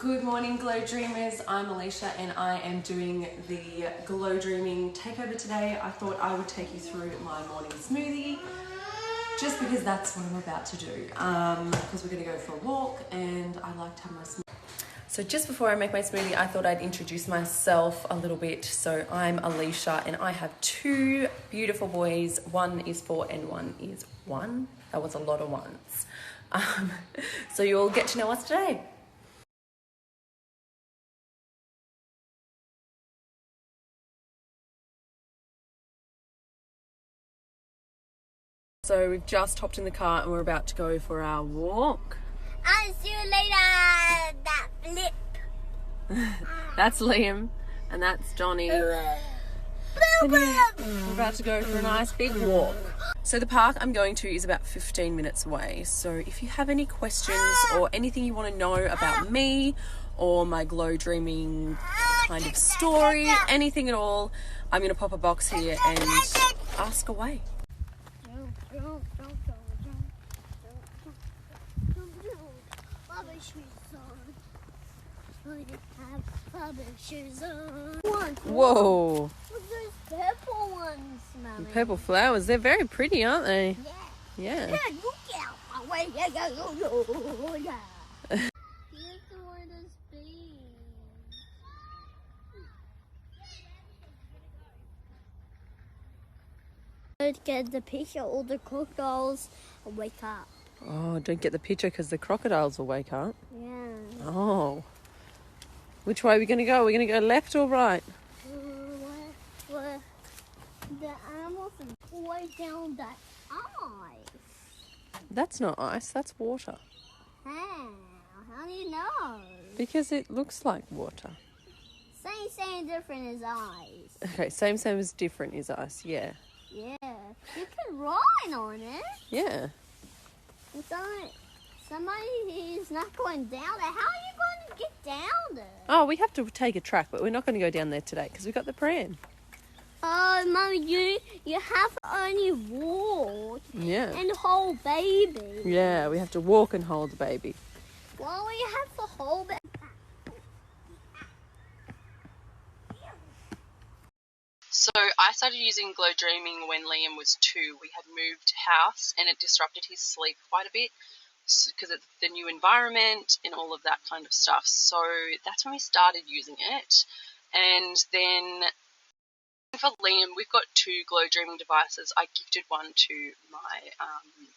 Good morning, Glow Dreamers. I'm Alisha and I am doing the Glow Dreaming takeover today. I thought I would take you through my morning smoothie just because that's what I'm about to do. Because we're going to go for a walk and I like to have my smoothie. So just before I make my smoothie, I thought I'd introduce myself a little bit. So I'm Alisha and I have two beautiful boys. One is 4 and one is 1. That was a lot of ones. So you'll get to know us today. So we've just hopped in the car and we're about to go for our walk. I'll see you later. That flip. That's Liam and that's Johnny. We're about to go for a nice big walk. So the park I'm going to is about 15 minutes away. So if you have any questions or anything you want to know about me or my glow dreaming kind of story, anything at all, I'm going to pop a box here and ask away. Whoa! Look, those purple ones, Mummy. The purple flowers, they're very pretty, aren't they? Yeah. Yeah. Look out my way. Yeah. Here's the one that's big. Don't get the picture, all the crocodiles will wake up. Oh, don't get the picture because the crocodiles will wake up. Yeah. Oh. Which way are we going to go? Are we going to go left or right? Where the animals are always down that ice. That's not ice, that's water. How do you know? Because it looks like water. Same different as ice. Okay, same as different is ice, yeah. Yeah. You can ride on it. Yeah. Somebody is not going down there. How are you going to get down there? Oh, we have to take a track, but we're not going to go down there today because we've got the pram. Oh, Mummy, you have to only walk Yeah. and hold baby. Yeah, we have to walk and hold the baby. Well, we have to hold it. So I started using Glow Dreaming when Liam was 2. We had moved house and it disrupted his sleep quite a bit because it's the new environment and all of that kind of stuff. So that's when we started using it. And then for Liam, we've got 2 Glow Dreaming devices. I gifted one to my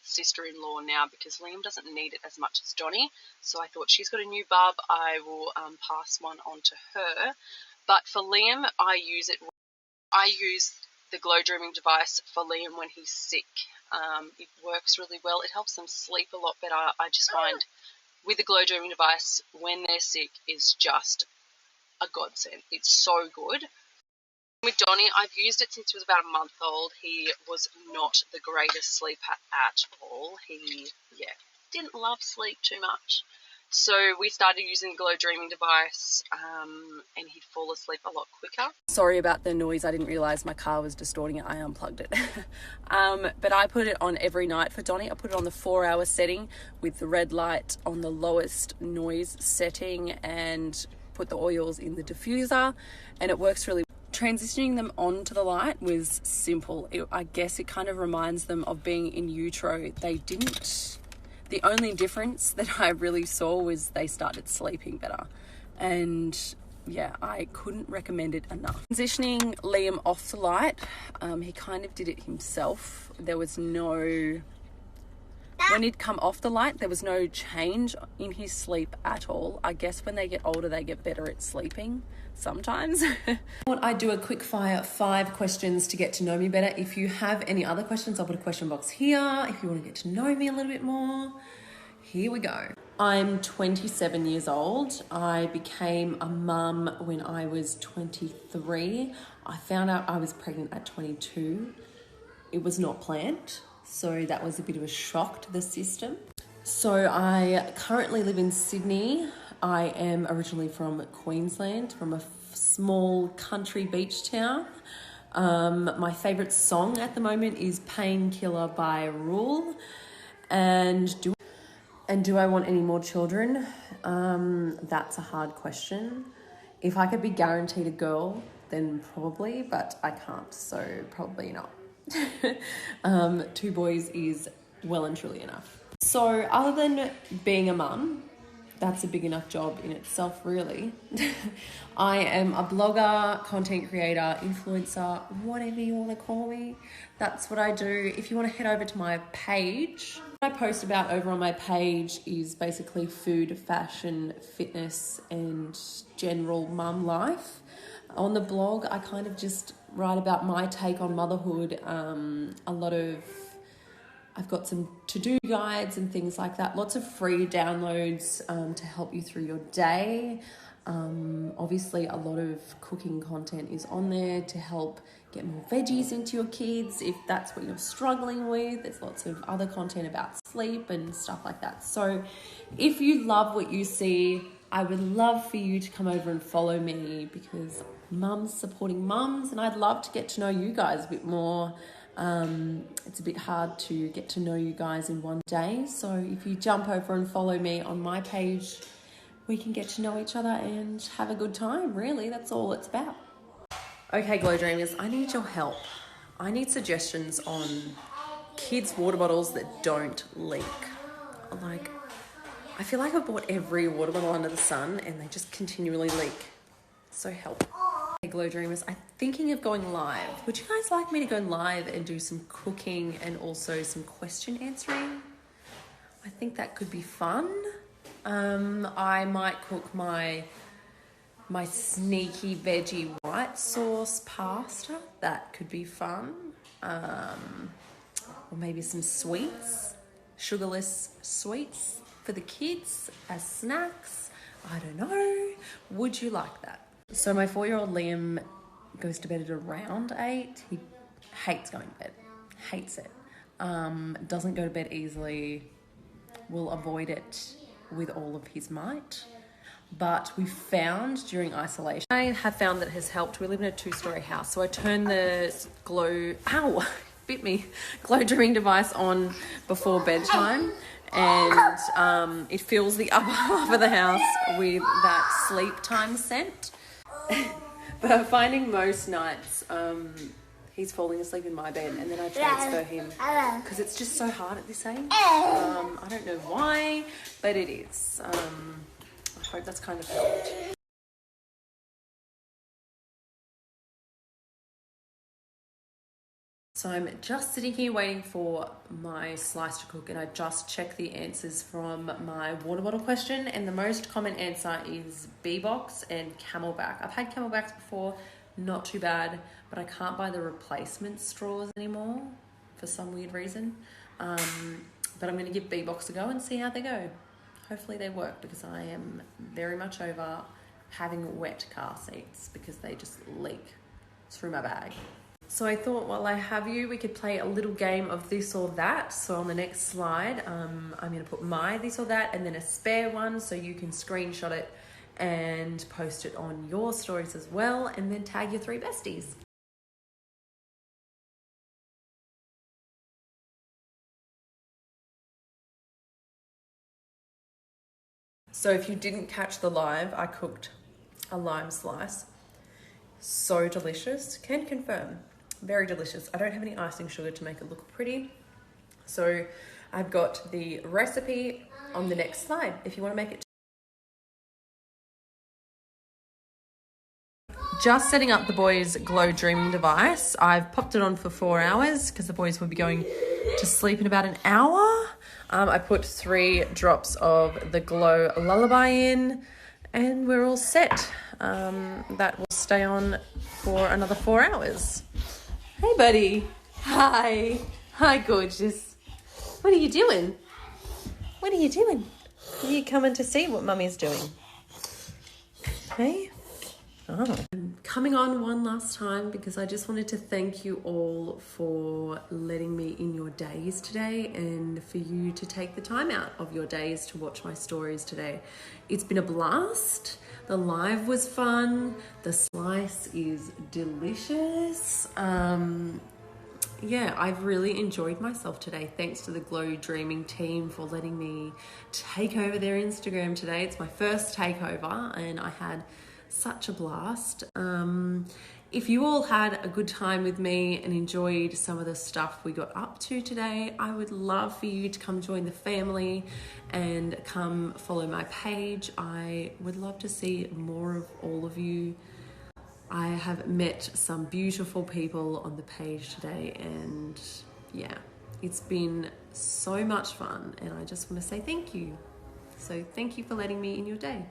sister-in-law now because Liam doesn't need it as much as Johnny. So I thought she's got a new bulb. I will pass one on to her. But for Liam, I use the Glow Dreaming device for Liam when he's sick. It works really well. It helps them sleep a lot better. I just find with the Glow Dreaming device, when they're sick, is just a godsend. It's so good. With Johnny, I've used it since he was about a month old. He was not the greatest sleeper at all. He, didn't love sleep too much. So we started using the Glow Dreaming device and he'd fall asleep a lot quicker. Sorry about the noise. I didn't realise my car was distorting it. I unplugged it. But I put it on every night for Johnny. I put it on the 4-hour setting with the red light on the lowest noise setting and put the oils in the diffuser, and it works really well. Transitioning them onto the light was simple. I guess it kind of reminds them of being in utero. The only difference that I really saw was they started sleeping better. And yeah, I couldn't recommend it enough. Transitioning Liam off the light, he kind of did it himself. When he'd come off the light, there was no change in his sleep at all. I guess when they get older, they get better at sleeping sometimes. I do a quick fire 5 questions to get to know me better. If you have any other questions, I'll put a question box here. If you want to get to know me a little bit more, here we go. I'm 27 years old. I became a mum when I was 23. I found out I was pregnant at 22. It was not planned, so that was a bit of a shock to the system. So I currently live in Sydney. I am originally from Queensland, from a small country beach town. My favourite song at the moment is Painkiller by Rule. And And do I want any more children? That's a hard question. If I could be guaranteed a girl, then probably, but I can't, so probably not. 2 boys is well and truly enough. So other than being a mum, that's a big enough job in itself, really. I am a blogger, content creator, influencer, whatever you want to call me. That's what I do. If you want to head over to my page, what I post about over on my page is basically food, fashion, fitness, and general mum life. On the blog, I kind of just write about my take on motherhood, I've got some to-do guides and things like that. Lots of free downloads to help you through your day. Obviously, a lot of cooking content is on there to help get more veggies into your kids if that's what you're struggling with. There's lots of other content about sleep and stuff like that. So if you love what you see, I would love for you to come over and follow me, because mums supporting mums, and I'd love to get to know you guys a bit more. It's a bit hard to get to know you guys in one day. So if you jump over and follow me on my page, we can get to know each other and have a good time. Really, that's all it's about. Okay, Glow Dreamers, I need your help. I need suggestions on kids' water bottles that don't leak. Like, I feel like I've bought every water bottle under the sun and they just continually leak. So help. Hey Glow Dreamers, I'm thinking of going live. Would you guys like me to go live and do some cooking and also some question answering? I think that could be fun. I might cook my sneaky veggie white sauce pasta. That could be fun. Or maybe some sweets, sugarless sweets for the kids as snacks. I don't know. Would you like that? So my 4-year-old Liam goes to bed at around 8. He hates going to bed, hates it. Doesn't go to bed easily, will avoid it with all of his might. But we found during isolation, I have found that has helped. We live in a 2-story house. So I turn the glow dreaming device on before bedtime. And it fills the upper half of the house with that sleep time scent. But I'm finding most nights he's falling asleep in my bed, and then I transfer him because it's just so hard at this age. I don't know why, but it is. I hope that's kind of helped. So I'm just sitting here waiting for my slice to cook, and I just checked the answers from my water bottle question, and the most common answer is B-Box and Camelback. I've had Camelbacks before, not too bad, but I can't buy the replacement straws anymore for some weird reason. But I'm going to give B-Box a go and see how they go. Hopefully they work, because I am very much over having wet car seats because they just leak through my bag. So I thought, while I have you, we could play a little game of this or that. So on the next slide, I'm going to put my this or that and then a spare one, so you can screenshot it and post it on your stories as well, and then tag your 3 besties. So if you didn't catch the live, I cooked a lime slice. So delicious, can confirm. Very delicious. I don't have any icing sugar to make it look pretty. So I've got the recipe on the next slide if you want to make it. Just setting up the boys' glow dreaming device. I've popped it on for 4 hours because the boys will be going to sleep in about an hour. I put 3 drops of the glow lullaby in, and we're all set. That will stay on for another 4 hours. Hey, buddy. Hi. Hi, gorgeous. What are you doing? What are you doing? Are you coming to see what Mummy's doing? Hey? Oh. I'm coming on one last time because I just wanted to thank you all for letting me in your days today, and for you to take the time out of your days to watch my stories today. It's been a blast. The live was fun. The slice is delicious. yeah, I've really enjoyed myself today. Thanks to the Glow Dreaming team for letting me take over their Instagram today. It's my first takeover and I had such a blast. If you all had a good time with me and enjoyed some of the stuff we got up to today, I would love for you to come join the family and come follow my page. I would love to see more of all of you. I have met some beautiful people on the page today and yeah, it's been so much fun and I just want to say thank you. So thank you for letting me in your day.